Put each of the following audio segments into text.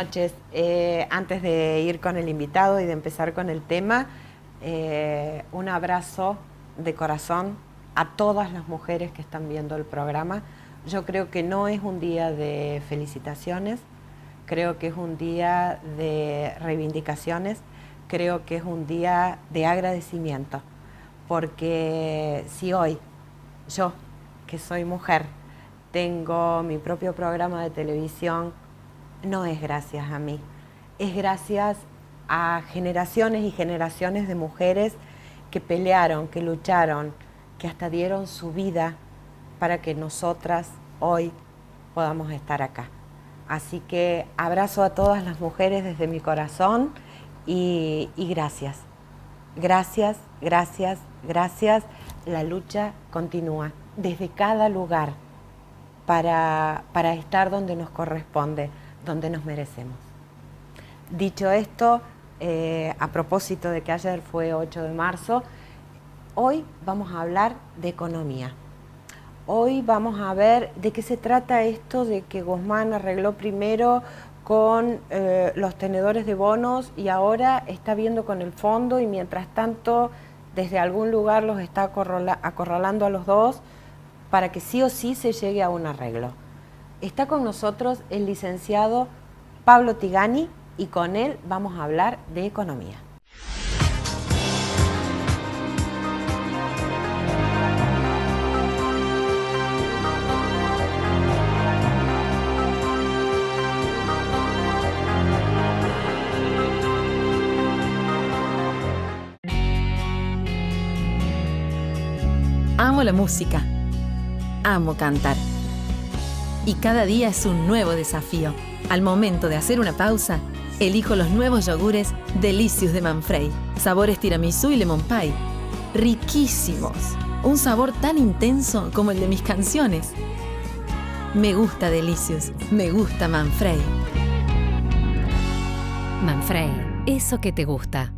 noches. Antes de ir con el invitado y de empezar con el tema, un abrazo de corazón a todas las mujeres que están viendo el programa. Yo creo que no es un día de felicitaciones, creo que es un día de reivindicaciones, creo que es un día de agradecimiento, porque si hoy yo, que soy mujer, tengo mi propio programa de televisión, no es gracias a mí, es gracias a generaciones y generaciones de mujeres que pelearon, que lucharon, que hasta dieron su vida para que nosotras hoy podamos estar acá. Así que abrazo a todas las mujeres desde mi corazón y gracias. Gracias, gracias, gracias. La lucha continúa desde cada lugar para estar donde nos corresponde, donde nos merecemos. Dicho esto, a propósito de que ayer fue 8 de marzo, hoy vamos a hablar de economía. Hoy vamos a ver de qué se trata esto de que Guzmán arregló primero con los tenedores de bonos y ahora está viendo con el fondo y mientras tanto desde algún lugar los está acorralando a los dos para que sí o sí se llegue a un arreglo. Está con nosotros el licenciado Pablo Tigani y con él vamos a hablar de economía. Amo la música, amo cantar. Y cada día es un nuevo desafío. Al momento de hacer una pausa, elijo los nuevos yogures Delicious de Manfrey. Sabores tiramisú y lemon pie. Riquísimos. Un sabor tan intenso como el de mis canciones. Me gusta Delicious, me gusta Manfrey. Manfrey, eso que te gusta.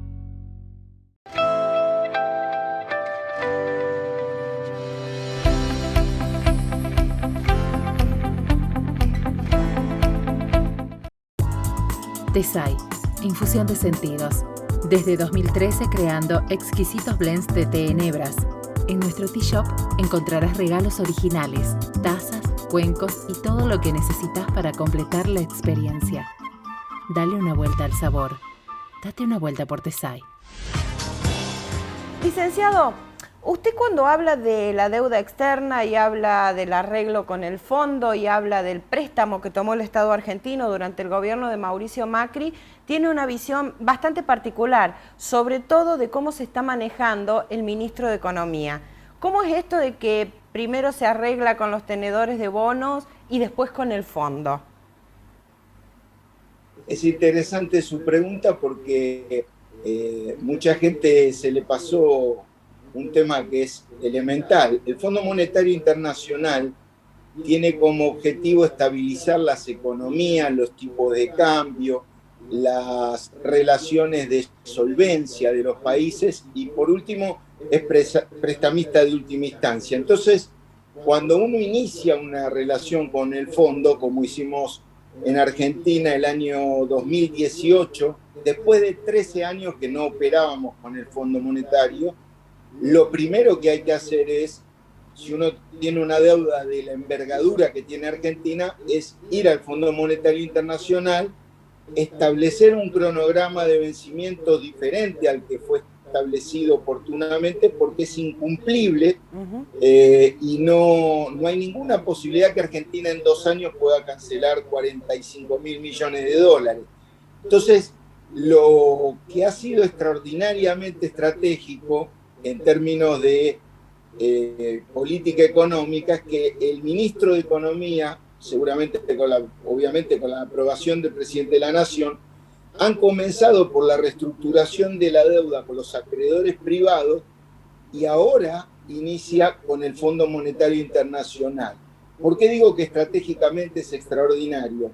Tesai, infusión de sentidos. Desde 2013 creando exquisitos blends de té en hebras. En nuestro tea shop encontrarás regalos originales, tazas, cuencos y todo lo que necesitas para completar la experiencia. Dale una vuelta al sabor. Date una vuelta por Tesai. Licenciado, usted cuando habla de la deuda externa y habla del arreglo con el fondo y habla del préstamo que tomó el Estado argentino durante el gobierno de Mauricio Macri, tiene una visión bastante particular, sobre todo de cómo se está manejando el ministro de Economía. ¿Cómo es esto de que primero se arregla con los tenedores de bonos y después con el fondo? Es interesante su pregunta porque mucha gente se le pasó un tema que es elemental. El Fondo Monetario Internacional tiene como objetivo estabilizar las economías, los tipos de cambio, las relaciones de solvencia de los países y por último es prestamista de última instancia. Entonces, cuando uno inicia una relación con el fondo, como hicimos en Argentina el año 2018, después de 13 años que no operábamos con el Fondo Monetario, lo primero que hay que hacer es, si uno tiene una deuda de la envergadura que tiene Argentina, es ir al Fondo Monetario Internacional, establecer un cronograma de vencimiento diferente al que fue establecido oportunamente porque es incumplible y no hay ninguna posibilidad que Argentina en 2 años pueda cancelar 45.000 millones de dólares. Entonces, lo que ha sido extraordinariamente estratégico en términos de política económica es que el ministro de Economía, seguramente obviamente con la aprobación del presidente de la Nación, han comenzado por la reestructuración de la deuda con los acreedores privados y ahora inicia con el Fondo Monetario Internacional. ¿Por qué digo que estratégicamente es extraordinario?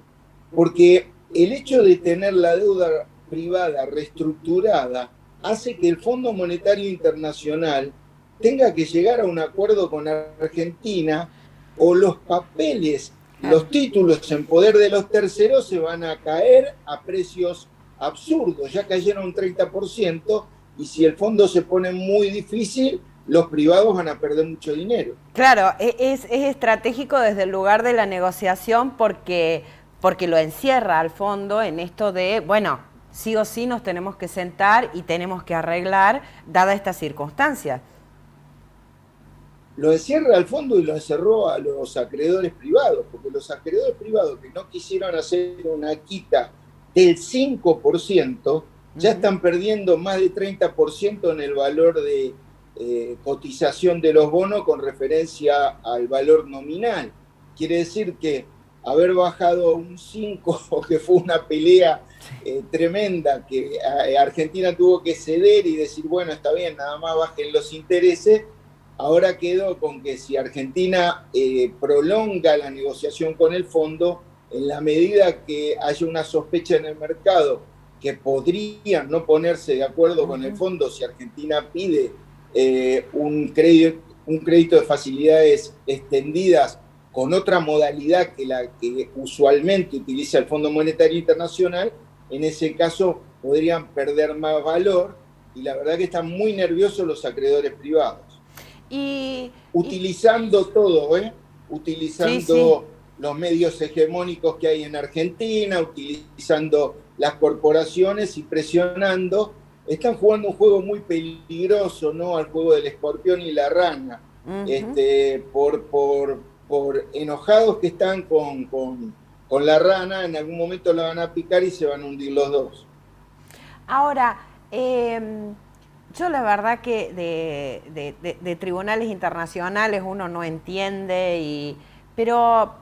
Porque el hecho de tener la deuda privada reestructurada hace que el Fondo Monetario Internacional tenga que llegar a un acuerdo con Argentina o los papeles los títulos en poder de los terceros se van a caer a precios absurdos, ya cayeron un 30%, y si el fondo se pone muy difícil, los privados van a perder mucho dinero. Claro, es estratégico desde el lugar de la negociación porque lo encierra al fondo en esto de, bueno, sí o sí nos tenemos que sentar y tenemos que arreglar dada esta circunstancia. Lo encierra al fondo y lo encerró a los acreedores privados, porque los acreedores privados que no quisieron hacer una quita del 5%, ya están perdiendo más de 30% en el valor de cotización de los bonos con referencia al valor nominal. Quiere decir que haber bajado un 5, que fue una pelea tremenda, que Argentina tuvo que ceder y decir, bueno, está bien, nada más bajen los intereses. Ahora quedó con que si Argentina prolonga la negociación con el fondo, en la medida que haya una sospecha en el mercado que podrían no ponerse de acuerdo con el fondo si Argentina pide un crédito de facilidades extendidas con otra modalidad que la que usualmente utiliza el Fondo Monetario Internacional, en ese caso podrían perder más valor, y la verdad que están muy nerviosos los acreedores privados. Utilizando todo, utilizando los medios hegemónicos que hay en Argentina, utilizando las corporaciones y presionando. Están jugando un juego muy peligroso, ¿no? Al juego del escorpión y la rana. Por enojados que están con la rana, en algún momento la van a picar y se van a hundir los dos. Ahora, yo la verdad que de tribunales internacionales uno no entiende, pero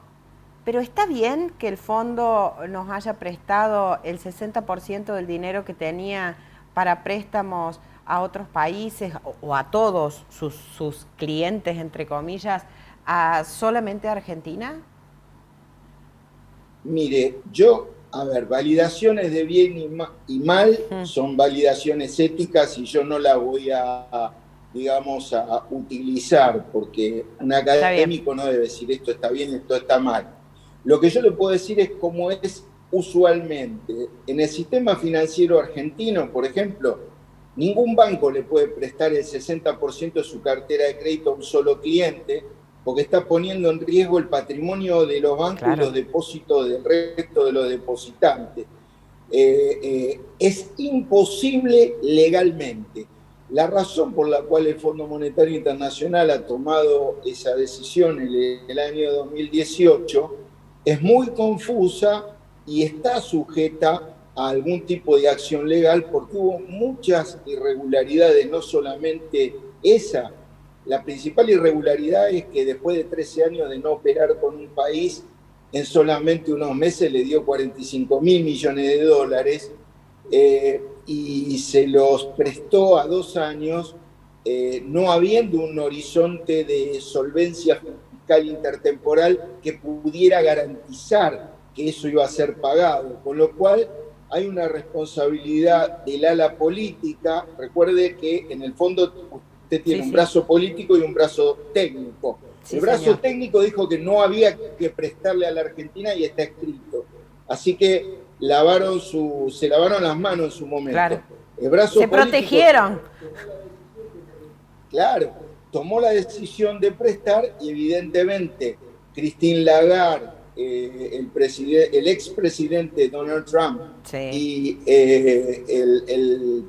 está bien que el fondo nos haya prestado el 60% del dinero que tenía para préstamos a otros países o a todos sus clientes, entre comillas, solamente a Argentina. Mire, validaciones de bien y mal son validaciones éticas y yo no las voy a utilizar, porque un académico no debe decir esto está bien, esto está mal. Lo que yo le puedo decir es cómo es usualmente. En el sistema financiero argentino, por ejemplo, ningún banco le puede prestar el 60% de su cartera de crédito a un solo cliente, porque está poniendo en riesgo el patrimonio de los bancos y los depósitos del resto de los depositantes. Es imposible legalmente. La razón por la cual el Fondo Monetario Internacional ha tomado esa decisión en el año 2018 es muy confusa y está sujeta a algún tipo de acción legal porque hubo muchas irregularidades, no solamente esa. La principal irregularidad es que después de 13 años de no operar con un país, en solamente unos meses le dio 45.000 millones de dólares y se los prestó a 2 años, no habiendo un horizonte de solvencia fiscal intertemporal que pudiera garantizar que eso iba a ser pagado, con lo cual hay una responsabilidad del ala política. Recuerde que en el fondo usted tiene un brazo político y un brazo técnico. El brazo técnico dijo que no había que prestarle a la Argentina y está escrito. Así que se lavaron las manos en su momento. Claro. El brazo se protegieron. Claro, tomó la decisión de prestar y evidentemente Christine Lagarde, el expresidente Donald Trump y el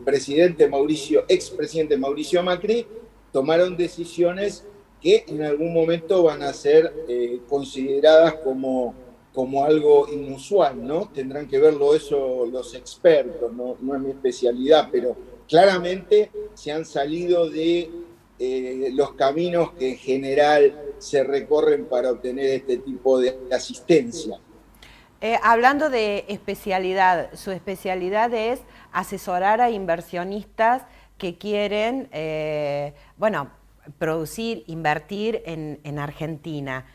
expresidente Mauricio Macri tomaron decisiones que en algún momento van a ser consideradas como algo inusual, ¿no? Tendrán que verlo eso los expertos, no es mi especialidad, pero claramente se han salido de los caminos que en general se recorren para obtener este tipo de asistencia. Hablando de especialidad, su especialidad es asesorar a inversionistas que quieren, producir, invertir en Argentina.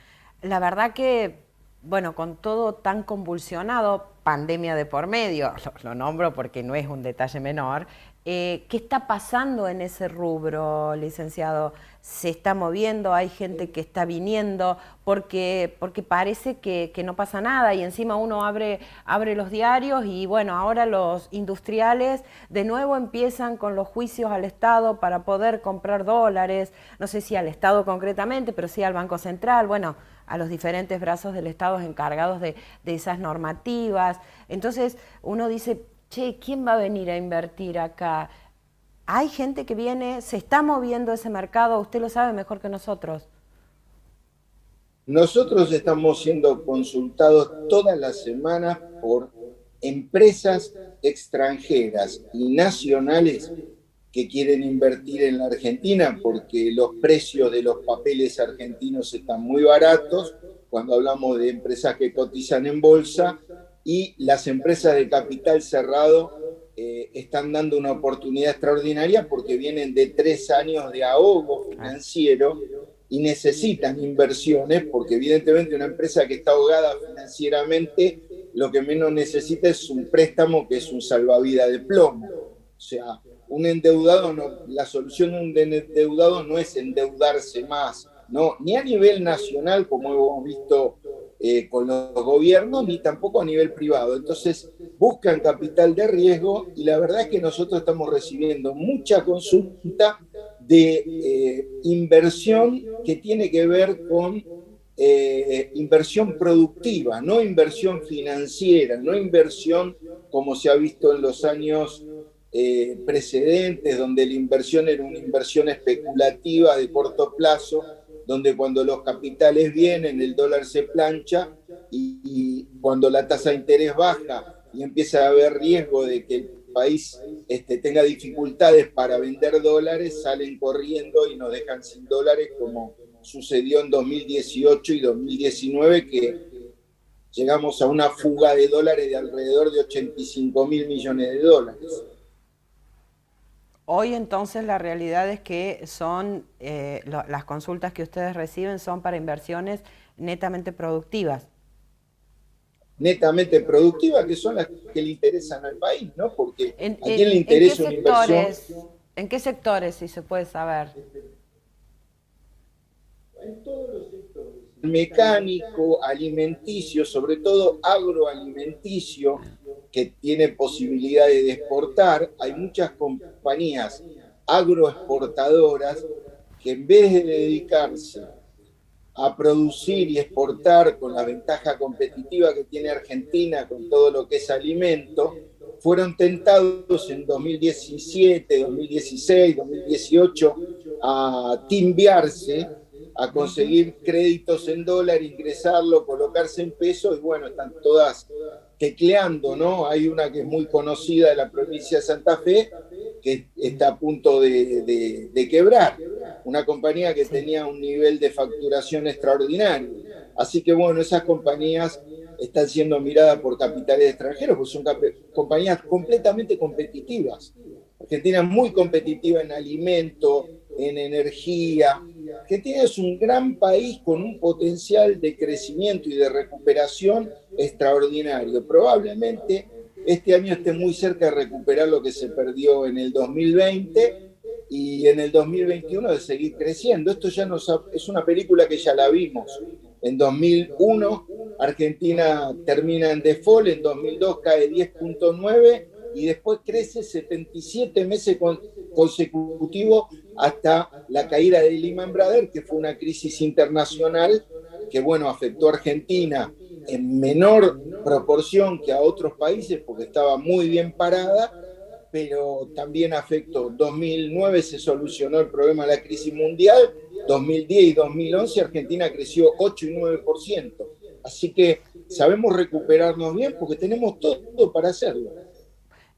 La verdad que bueno, con todo tan convulsionado, pandemia de por medio, lo nombro porque no es un detalle menor, ¿qué está pasando en ese rubro, licenciado? ¿Se está moviendo? ¿Hay gente que está viniendo? Porque parece que no pasa nada y encima uno abre los diarios y bueno, ahora los industriales de nuevo empiezan con los juicios al Estado para poder comprar dólares, no sé si al Estado concretamente, pero sí al Banco Central, bueno, a los diferentes brazos del Estado encargados de esas normativas. Entonces uno dice, che, ¿quién va a venir a invertir acá? Hay gente que viene, se está moviendo ese mercado, usted lo sabe mejor que nosotros. Nosotros estamos siendo consultados todas las semanas por empresas extranjeras y nacionales que quieren invertir en la Argentina porque los precios de los papeles argentinos están muy baratos cuando hablamos de empresas que cotizan en bolsa, y las empresas de capital cerrado están dando una oportunidad extraordinaria porque vienen de 3 años de ahogo financiero y necesitan inversiones porque evidentemente una empresa que está ahogada financieramente lo que menos necesita es un préstamo que es un salvavidas de plomo. O sea, un endeudado la solución de un endeudado no es endeudarse más, ¿no? Ni a nivel nacional, como hemos visto con los gobiernos, ni tampoco a nivel privado. Entonces, buscan capital de riesgo y la verdad es que nosotros estamos recibiendo mucha consulta de inversión que tiene que ver con inversión productiva, no inversión financiera, no inversión como se ha visto en los años precedentes, donde la inversión era una inversión especulativa de corto plazo, donde cuando los capitales vienen el dólar se plancha y cuando la tasa de interés baja y empieza a haber riesgo de que el país tenga dificultades para vender dólares, salen corriendo y nos dejan sin dólares, como sucedió en 2018 y 2019, que llegamos a una fuga de dólares de alrededor de 85.000 millones de dólares. Hoy entonces la realidad es que son las consultas que ustedes reciben son para inversiones netamente productivas. Netamente productivas, que son las que le interesan al país, ¿no? Porque ¿a quién le interesa una inversión? ¿En qué sectores, si se puede saber? En todos los sectores. Mecánico, alimenticio, sobre todo agroalimenticio, que tiene posibilidades de exportar. Hay muchas compañías agroexportadoras que en vez de dedicarse a producir y exportar con la ventaja competitiva que tiene Argentina con todo lo que es alimento, fueron tentados en 2017, 2016, 2018 a timbiarse, a conseguir créditos en dólar, ingresarlo, colocarse en pesos, y bueno, están todas tecleando, ¿no? Hay una que es muy conocida de la provincia de Santa Fe, que está a punto de quebrar, una compañía que tenía un nivel de facturación extraordinario. Así que bueno, esas compañías están siendo miradas por capitales extranjeros, porque son compañías completamente competitivas. Argentina es muy competitiva en alimento, en energía. Argentina es un gran país con un potencial de crecimiento y de recuperación extraordinario. Probablemente este año esté muy cerca de recuperar lo que se perdió en el 2020 y en el 2021 de seguir creciendo. Esto ya es una película que ya la vimos. En 2001 Argentina termina en default, en 2002 cae 10.9 y después crece 77 meses consecutivos hasta la caída de Lehman Brothers, que fue una crisis internacional que, bueno, afectó a Argentina en menor proporción que a otros países porque estaba muy bien parada, pero también afectó. 2009 se solucionó el problema de la crisis mundial, 2010 y 2011 Argentina creció 8 y 9%. Así que sabemos recuperarnos bien porque tenemos todo para hacerlo.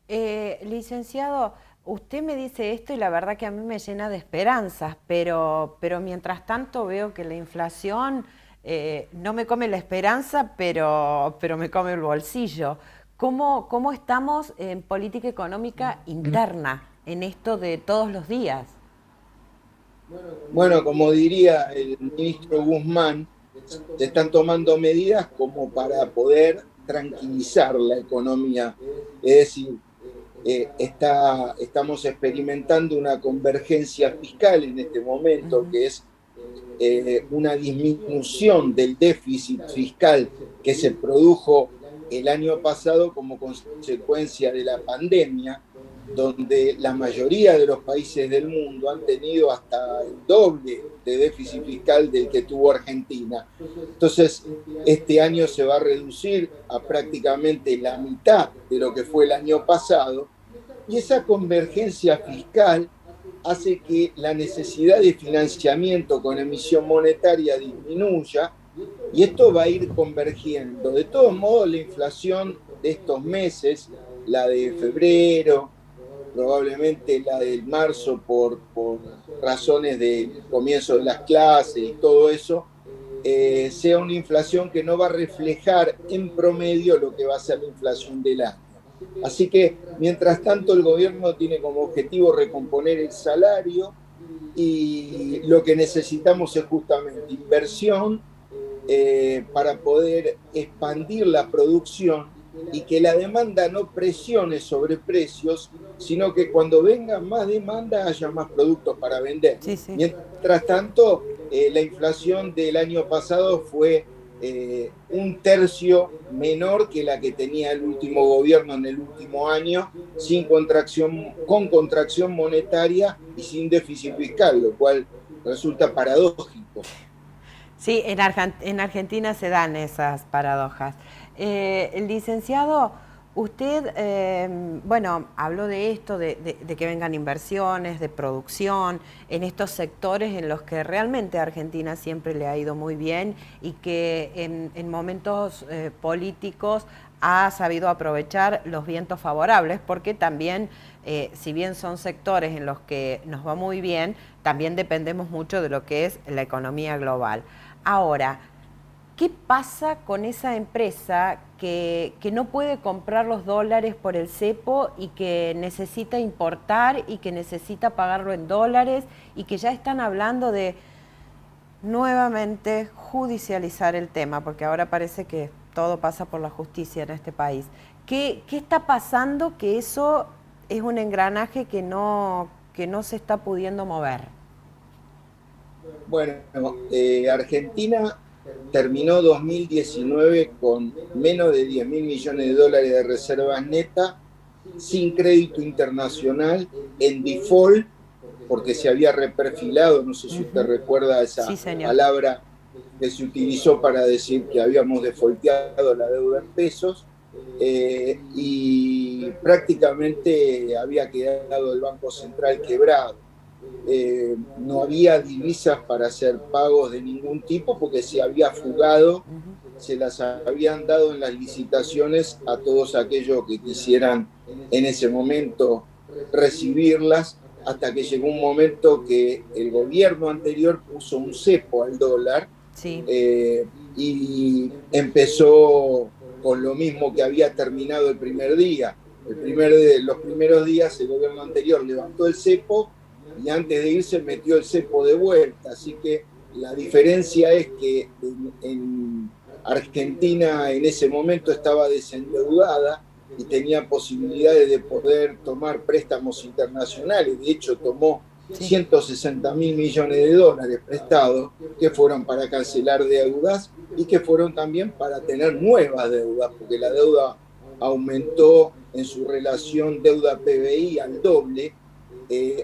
Licenciado, usted me dice esto y la verdad que a mí me llena de esperanzas, pero mientras tanto veo que la inflación no me come la esperanza, pero me come el bolsillo. ¿Cómo estamos en política económica interna, en esto de todos los días? Bueno, como diría el ministro Guzmán, se están tomando medidas como para poder tranquilizar la economía. Es decir, estamos experimentando una convergencia fiscal en este momento, que es una disminución del déficit fiscal que se produjo el año pasado como consecuencia de la pandemia, donde la mayoría de los países del mundo han tenido hasta el doble de déficit fiscal del que tuvo Argentina. Entonces, este año se va a reducir a prácticamente la mitad de lo que fue el año pasado, y esa convergencia fiscal hace que la necesidad de financiamiento con emisión monetaria disminuya, y esto va a ir convergiendo. De todos modos, la inflación de estos meses, la de febrero, probablemente la del marzo por razones del comienzo de las clases y todo eso, sea una inflación que no va a reflejar en promedio lo que va a ser la inflación del año. Así que, mientras tanto, el gobierno tiene como objetivo recomponer el salario, y lo que necesitamos es justamente inversión para poder expandir la producción y que la demanda no presione sobre precios, sino que cuando venga más demanda haya más productos para vender. Sí, sí. Mientras tanto, la inflación del año pasado fue un tercio menor que la que tenía el último gobierno en el último año, con contracción monetaria y sin déficit fiscal, lo cual resulta paradójico. Sí, en Argentina se dan esas paradojas. El licenciado, usted, bueno, habló de esto, de que vengan inversiones, de producción, en estos sectores en los que realmente a Argentina siempre le ha ido muy bien y que en momentos políticos ha sabido aprovechar los vientos favorables, porque también, si bien son sectores en los que nos va muy bien, también dependemos mucho de lo que es la economía global. Ahora, ¿qué pasa con esa empresa que no puede comprar los dólares por el cepo y que necesita importar y que necesita pagarlo en dólares y que ya están hablando de nuevamente judicializar el tema, porque ahora parece que todo pasa por la justicia en este país? ¿Qué está pasando que eso es un engranaje que no se está pudiendo mover? Bueno, Argentina terminó 2019 con menos de 10.000 millones de dólares de reservas netas, sin crédito internacional, en default, porque se había reperfilado, no sé si usted recuerda esa palabra que se utilizó para decir que habíamos defaulteado la deuda en pesos, y prácticamente había quedado el Banco Central quebrado. No había divisas para hacer pagos de ningún tipo porque se había fugado, se las habían dado en las licitaciones a todos aquellos que quisieran en ese momento recibirlas, hasta que llegó un momento que el gobierno anterior puso un cepo al dólar. Sí. Y empezó con lo mismo que había terminado el primer día. Los primeros días el gobierno anterior levantó el cepo y antes de irse metió el cepo de vuelta. Así que la diferencia es que en Argentina en ese momento estaba desendeudada y tenía posibilidades de poder tomar préstamos internacionales. De hecho, tomó 160.000 millones de dólares prestados, que fueron para cancelar deudas y que fueron también para tener nuevas deudas, porque la deuda aumentó en su relación deuda-PBI al doble.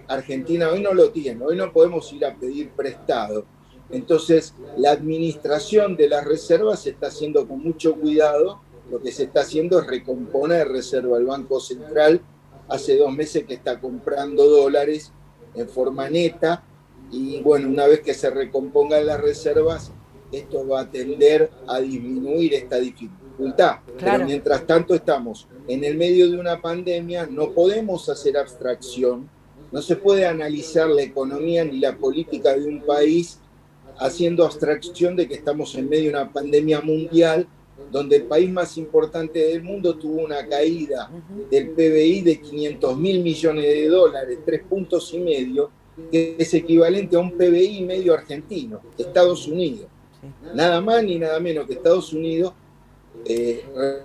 Argentina hoy no lo tiene, hoy no podemos ir a pedir prestado. Entonces, la administración de las reservas se está haciendo con mucho cuidado. Lo que se está haciendo es recomponer reserva. El Banco Central hace 2 meses que está comprando dólares en forma neta, y bueno, una vez que se recompongan las reservas, esto va a tender a disminuir esta dificultad. Claro. Pero mientras tanto estamos en el medio de una pandemia, no podemos hacer abstracción, no se puede analizar la economía ni la política de un país haciendo abstracción de que estamos en medio de una pandemia mundial, donde el país más importante del mundo tuvo una caída del PBI de 500.000 millones de dólares, 3,5 puntos, que es equivalente a un PBI medio argentino, Estados Unidos. Nada más ni nada menos que Estados Unidos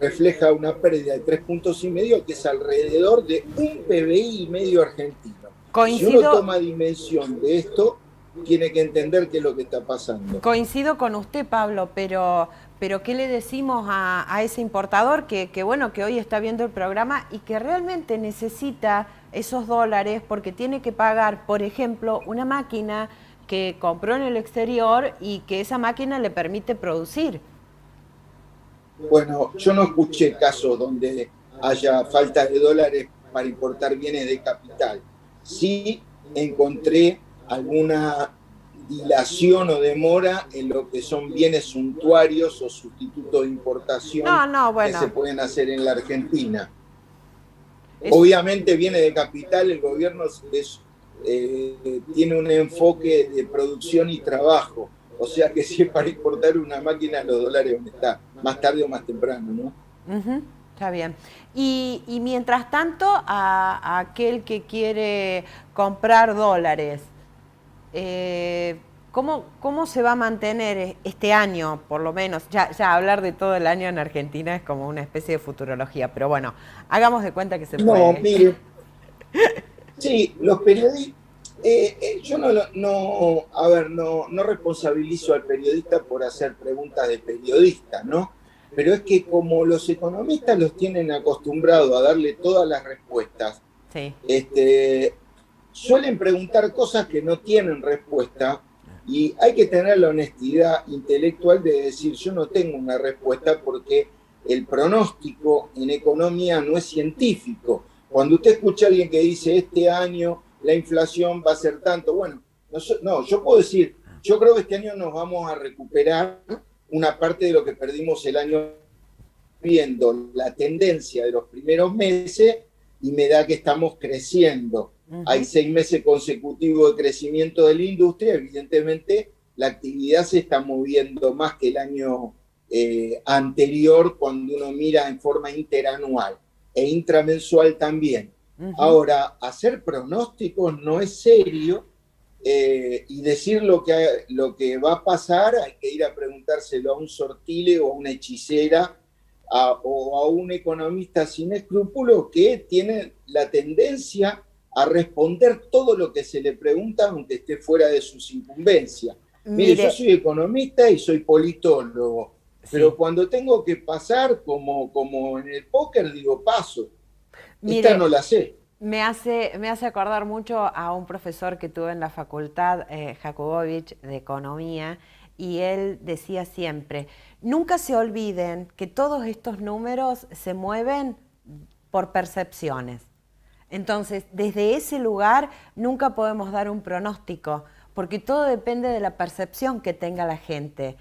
refleja una pérdida de 3,5 puntos, que es alrededor de un PBI y medio argentino. Coincido, si uno toma dimensión de esto, tiene que entender qué es lo que está pasando. Coincido con usted, Pablo, pero ¿qué le decimos a ese importador que bueno, que hoy está viendo el programa y que realmente necesita esos dólares porque tiene que pagar, por ejemplo, una máquina que compró en el exterior y que esa máquina le permite producir? Bueno, yo no escuché casos donde haya falta de dólares para importar bienes de capital. Sí encontré alguna dilación o demora en lo que son bienes suntuarios o sustitutos de importación que se pueden hacer en la Argentina. Obviamente bienes de capital, el gobierno tiene un enfoque de producción y trabajo. O sea que si es para importar una máquina, los dólares van a estar, más tarde o más temprano, ¿no? Está bien. Y mientras tanto, a aquel que quiere comprar dólares, ¿cómo se va a mantener este año, por lo menos? Ya hablar de todo el año en Argentina es como una especie de futurología, pero bueno, hagamos de cuenta que se puede. No, mire, sí, los periodistas, yo no responsabilizo al periodista por hacer preguntas de periodista, ¿no? Pero es que como los economistas los tienen acostumbrados a darle todas las respuestas, sí, suelen preguntar cosas que no tienen respuesta y hay que tener la honestidad intelectual de decir, yo no tengo una respuesta porque el pronóstico en economía no es científico. Cuando usted escucha a alguien que dice, este año la inflación va a ser tanto, bueno, no, yo puedo decir, yo creo que este año nos vamos a recuperar una parte de lo que perdimos el año, viendo la tendencia de los primeros meses y me da que estamos creciendo. Hay 6 meses consecutivos de crecimiento de la industria, evidentemente la actividad se está moviendo más que el año anterior cuando uno mira en forma interanual e intramensual también. Ahora, hacer pronósticos no es serio y decir lo que va a pasar, hay que ir a preguntárselo a un sortile o a una hechicera o a un economista sin escrúpulos que tiene la tendencia a responder todo lo que se le pregunta aunque esté fuera de sus incumbencias. Mire, yo soy economista y soy politólogo, pero cuando tengo que pasar, como en el póker, digo, paso. Esta no la sé. Me hace acordar mucho a un profesor que tuve en la facultad, Jakubowicz, de Economía, y él decía siempre, nunca se olviden que todos estos números se mueven por percepciones. Entonces, desde ese lugar nunca podemos dar un pronóstico, porque todo depende de la percepción que tenga la gente.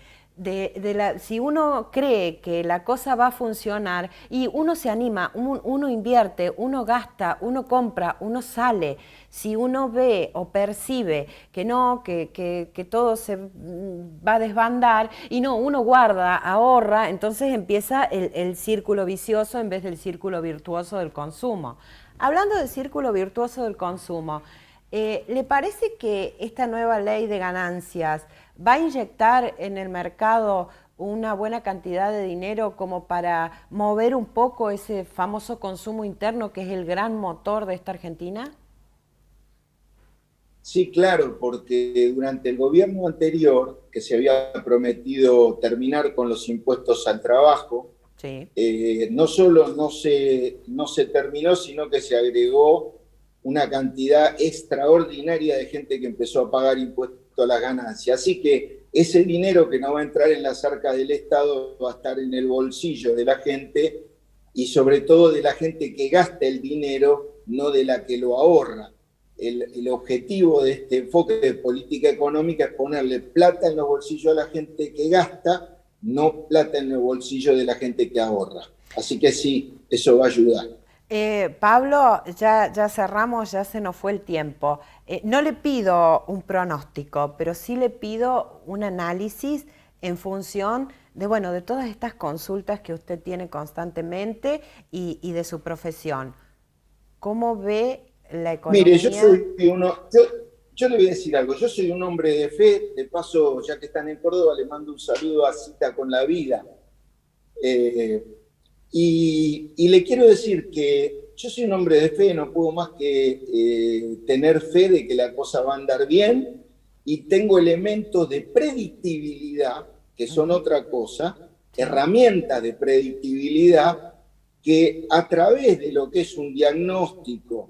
Si uno cree que la cosa va a funcionar y uno se anima, uno invierte, uno gasta, uno compra, uno sale. Si uno ve o percibe que no, que todo se va a desbandar y no, uno guarda, ahorra, entonces empieza el círculo vicioso en vez del círculo virtuoso del consumo. Hablando del círculo virtuoso del consumo, ¿le parece que esta nueva ley de ganancias va a inyectar en el mercado una buena cantidad de dinero como para mover un poco ese famoso consumo interno que es el gran motor de esta Argentina? Sí, claro, porque durante el gobierno anterior, que se había prometido terminar con los impuestos al trabajo, sí. No solo no se terminó, sino que se agregó una cantidad extraordinaria de gente que empezó a pagar impuestos a las ganancias. Así que ese dinero que no va a entrar en las arcas del Estado va a estar en el bolsillo de la gente y sobre todo de la gente que gasta el dinero, no de la que lo ahorra. El objetivo de este enfoque de política económica es ponerle plata en los bolsillos a la gente que gasta, no plata en el bolsillo de la gente que ahorra. Así que sí, eso va a ayudar. Pablo, ya cerramos, ya se nos fue el tiempo. No le pido un pronóstico, pero sí le pido un análisis en función de todas estas consultas que usted tiene constantemente y de su profesión. ¿Cómo ve la economía? Mire, yo le voy a decir algo. Yo soy un hombre de fe. De paso, ya que están en Córdoba, le mando un saludo a Cita con la Vida. Y le quiero decir que yo soy un hombre de fe, no puedo más que tener fe de que la cosa va a andar bien, y tengo elementos de predictibilidad, que son otra cosa, herramientas de predictibilidad, que a través de lo que es un diagnóstico,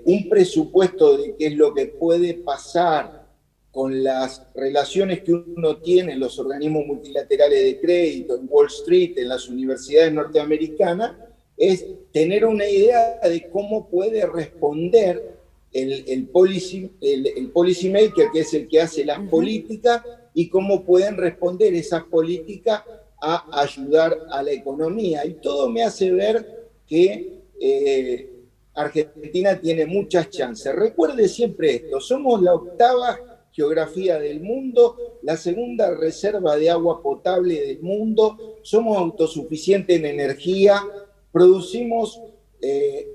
un presupuesto de qué es lo que puede pasar con las relaciones que uno tiene en los organismos multilaterales de crédito, en Wall Street, en las universidades norteamericanas, es tener una idea de cómo puede responder el policy maker, que es el que hace las políticas, y cómo pueden responder esas políticas a ayudar a la economía. Y todo me hace ver que Argentina tiene muchas chances. Recuerde siempre esto: somos la 8ª geografía del mundo, la 2ª reserva de agua potable del mundo, somos autosuficientes en energía, producimos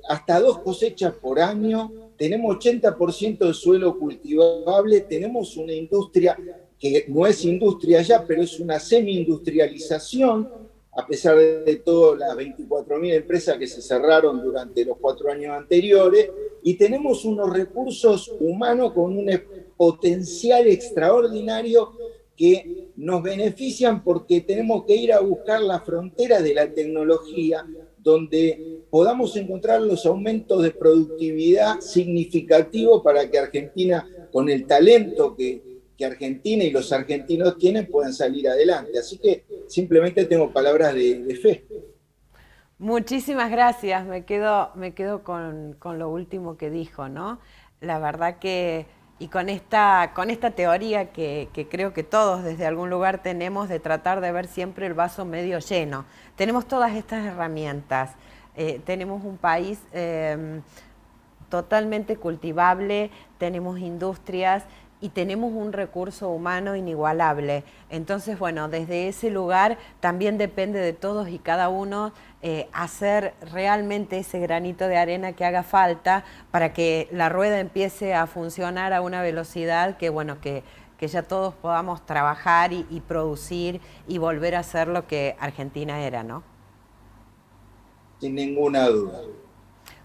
hasta 2 cosechas por año, tenemos 80% de suelo cultivable, tenemos una industria que no es industria ya, pero es una semi-industrialización, a pesar de todas las 24.000 empresas que se cerraron durante los 4 años anteriores, y tenemos unos recursos humanos con un potencial extraordinario que nos benefician, porque tenemos que ir a buscar la frontera de la tecnología, donde podamos encontrar los aumentos de productividad significativos para que Argentina, con el talento que Argentina y los argentinos tienen, puedan salir adelante. Así que simplemente tengo palabras de fe. Muchísimas gracias. Me quedo con lo último que dijo, ¿no? La verdad que, y con esta teoría que creo que todos desde algún lugar tenemos, de tratar de ver siempre el vaso medio lleno. Tenemos todas estas herramientas. Tenemos un país totalmente cultivable, tenemos industrias y tenemos un recurso humano inigualable. Entonces, bueno, desde ese lugar también depende de todos y cada uno hacer realmente ese granito de arena que haga falta para que la rueda empiece a funcionar a una velocidad que, bueno, que ya todos podamos trabajar y producir y volver a ser lo que Argentina era, ¿no? Sin ninguna duda.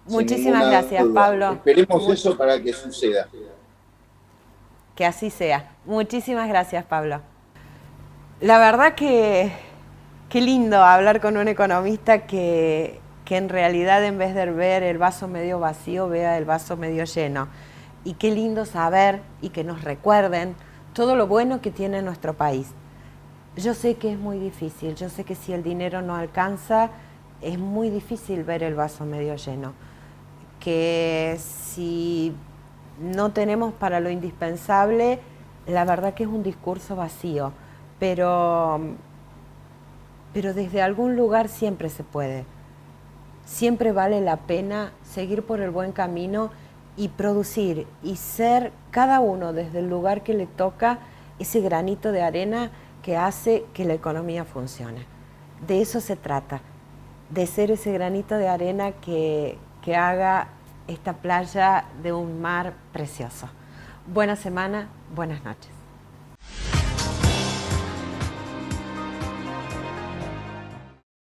Muchísimas gracias, Pablo. Esperemos eso para que suceda. Que así sea. Muchísimas gracias, Pablo. La verdad que qué lindo hablar con un economista que en realidad, en vez de ver el vaso medio vacío, vea el vaso medio lleno. Y qué lindo saber y que nos recuerden todo lo bueno que tiene nuestro país. Yo sé que es muy difícil, yo sé que si el dinero no alcanza, es muy difícil ver el vaso medio lleno. Que si no tenemos para lo indispensable, la verdad que es un discurso vacío, pero desde algún lugar siempre se puede. Siempre vale la pena seguir por el buen camino y producir y ser cada uno desde el lugar que le toca ese granito de arena que hace que la economía funcione. De eso se trata, de ser ese granito de arena que haga esta playa de un mar precioso. Buena semana, buenas noches.